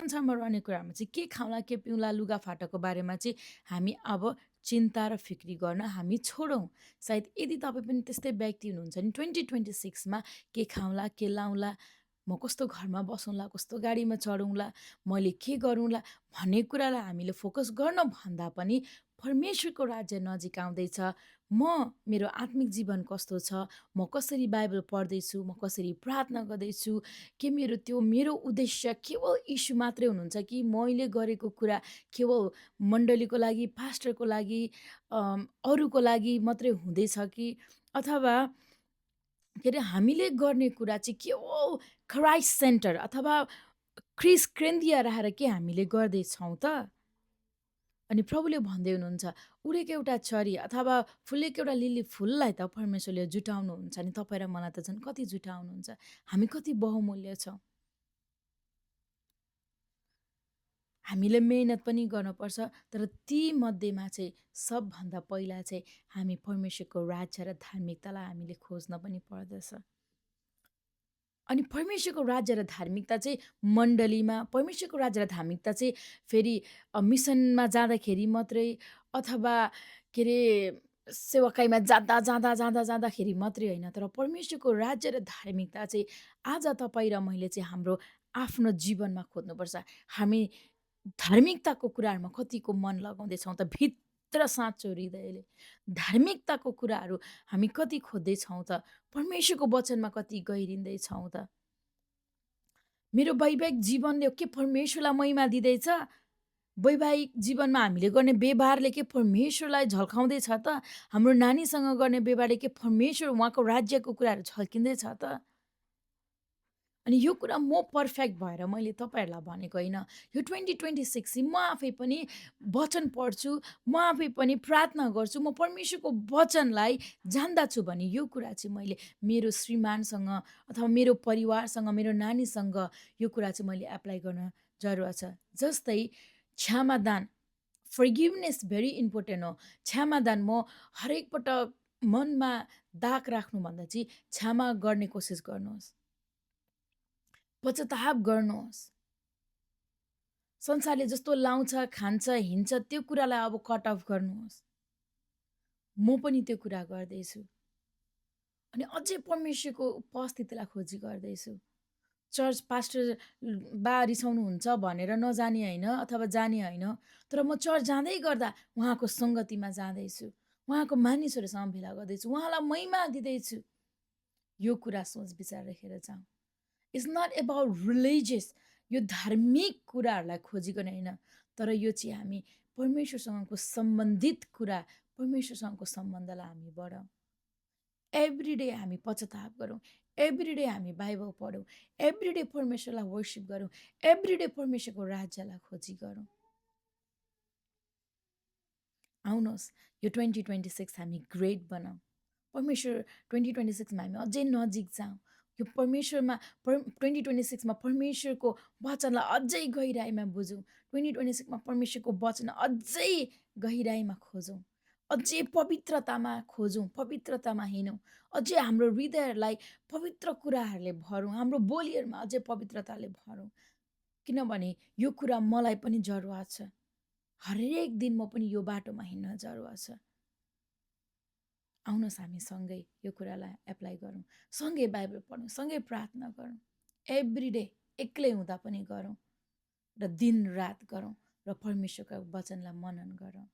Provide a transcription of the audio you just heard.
संसारमा रहने कुरामा चाहिँ के खाउँला, के पिउँला, लुगाफाटाको बारेमा चाहिँ हामी अब चिन्ता र फिक्री गर्न हामी छोडौँ। सायद यदि तपाईँ पनि त्यस्तै व्यक्ति हुनुहुन्छ नि 2026 मा के खाउँला, के लाउँला, म कस्तो घरमा बसौँला, कस्तो गाडीमा चढौँला, मैले के गरौँला भन्ने कुरालाई हामीले फोकस गर्न भन्दा पनि परमेश्वरको राज्य नजिक आउँदैछ। मेरो आत्मिक जीवन कस्तो छ, म कसरी बाइबल पढ्दैछु, म कसरी प्रार्थना गर्दैछु, के मेरो उद्देश्य केवल यीशु मात्रै हुनुहुन्छ कि मैले गरेको कुरा केवल मण्डलीको लागि, पास्टरको लागि, अरूको लागि मात्रै हुँदैछ कि अथवा के अरे हामीले गर्ने कुरा चाहिँ केवल क्राइस्ट सेन्टर अथवा क्रिस केन्द्रीय राखेर के हामीले गर्दैछौँ त? अनि प्रभुले भन्दै हुनुहुन्छ, उडेको एउटा चरी अथवा फुलेको एउटा लिली फुललाई त परमेश्वरले जुटाउनुहुन्छ नि तपाईँ र मलाई त झन् कति जुटाउनुहुन्छ। हामी कति बहुमूल्य छौँ। हामीले मेहनत पनि गर्नुपर्छ, तर तीमध्येमा चाहिँ सबभन्दा पहिला चाहिँ हामी परमेश्वरको राज्य र धार्मिकतालाई हामीले खोज्न पनि पर्दछ। अनि परमेश्वरको राज्य र धार्मिकता चाहिँ मण्डलीमा, परमेश्वरको राज्य र धार्मिकता चाहिँ फेरि मिसनमा जाँदाखेरि मात्रै अथवा के अरे सेवाकाईमा जाँदाखेरि मात्रै होइन, तर परमेश्वरको राज्य र धार्मिकता चाहिँ आज तपाईँ र मैले चाहिँ हाम्रो आफ्नो जीवनमा खोज्नुपर्छ। हामी धार्मिकताको कुराहरूमा कतिको मन लगाउँदैछौँ त भित्र साँचो हृदयले? धार्मिकताको कुराहरू हामी कति खोज्दैछौँ त? परमेश्वरको वचनमा कति गहिरिँदैछौँ त? मेरो वैवाहिक जीवनले के परमेश्वरलाई महिमा दिँदैछ? वैवाहिक जीवनमा हामीले गर्ने व्यवहारले के परमेश्वरलाई झल्काउँदैछ त? हाम्रो नानीसँग गर्ने व्यवहारले के परमेश्वर उहाँको राज्यको कुराहरू झल्किँदैछ त? अनि यो कुरा म पर्फेक्ट भएर मैले तपाईँहरूलाई भनेको होइन। यो 2026 चाहिँ म आफै पनि वचन पढ्छु, म आफै पनि प्रार्थना गर्छु, म परमेश्वरको वचनलाई जान्दछु भने यो कुरा चाहिँ मैले मेरो श्रीमानसँग अथवा मेरो परिवारसँग, मेरो नानीसँग यो कुरा चाहिँ मैले एप्लाई गर्न जरुरत छ। जस्तै क्षमादान, फर्गिभनेस भेरी इम्पोर्टेन्ट हो। क्षमादान म हरेक पटक मनमा दाग राख्नुभन्दा चाहिँ क्षमा गर्ने कोसिस गर्नुहोस्। पश्चाताप गर्नुहोस्। संसारले जस्तो लाउँछ, खान्छ, हिँड्छ त्यो कुरालाई अब कट अफ गर्नुहोस्। म पनि त्यो कुरा गर्दैछु। अनि अझै परमेश्वरको उपस्थितिलाई खोजी गर्दैछु। चर्च पास्टर बा रिसाउनुहुन्छ भनेर नजाने होइन अथवा जाने होइन, तर म चर्च जाँदै गर्दा उहाँको सङ्गतिमा जाँदैछु, उहाँको मानिसहरूसँग भेला गर्दैछु, उहाँलाई महिमा दिँदैछु। यो कुरा सोच विचार राखेर जाउँ। इट्स नट एबाउट रिलिजियस, यो धार्मिक कुराहरूलाई खोजी गर्ने होइन, तर यो चाहिँ हामी परमेश्वरसँगको सम्बन्धित कुरा, परमेश्वरसँगको सम्बन्धलाई हामी बढाउँ। एभ्री डे हामी पश्चाताप गरौँ, एभ्री डे हामी बाइबल पढौँ, एभ्री डे परमेश्वरलाई वर्सिप गरौँ, एभ्री डे परमेश्वरको राज्यलाई खोजी गरौँ। आउनुहोस् यो 2026 हामी ग्रेट बनाऊँ। परमेश्वर 2026मा हामी अझै नजिक जाउँ। यो 2026मा परमेश्वरको वचनलाई अझै गहिराइमा बुझौँ। 2026मा परमेश्वरको वचन अझै गहिराइमा खोजौँ, अझै पवित्रतामा खोजौँ, पवित्रतामा हिँडौँ, अझै हाम्रो हृदयहरूलाई पवित्र कुराहरूले भरौँ, हाम्रो बोलीहरूमा अझै पवित्रताले भरौँ। किनभने यो कुरा मलाई पनि जरुरत छ। हरेक दिन म पनि यो बाटोमा हिँड्न जरुरत छ। आउनुहोस् हामी सँगै यो कुरालाई एप्लाई गरौँ, सँगै बाइबल पढौँ, सँगै प्रार्थना गरौँ, एभ्री डे एक्लै हुँदा पनि गरौँ र दिन रात गरौँ र परमेश्वरको वचनलाई मनन गरौँ।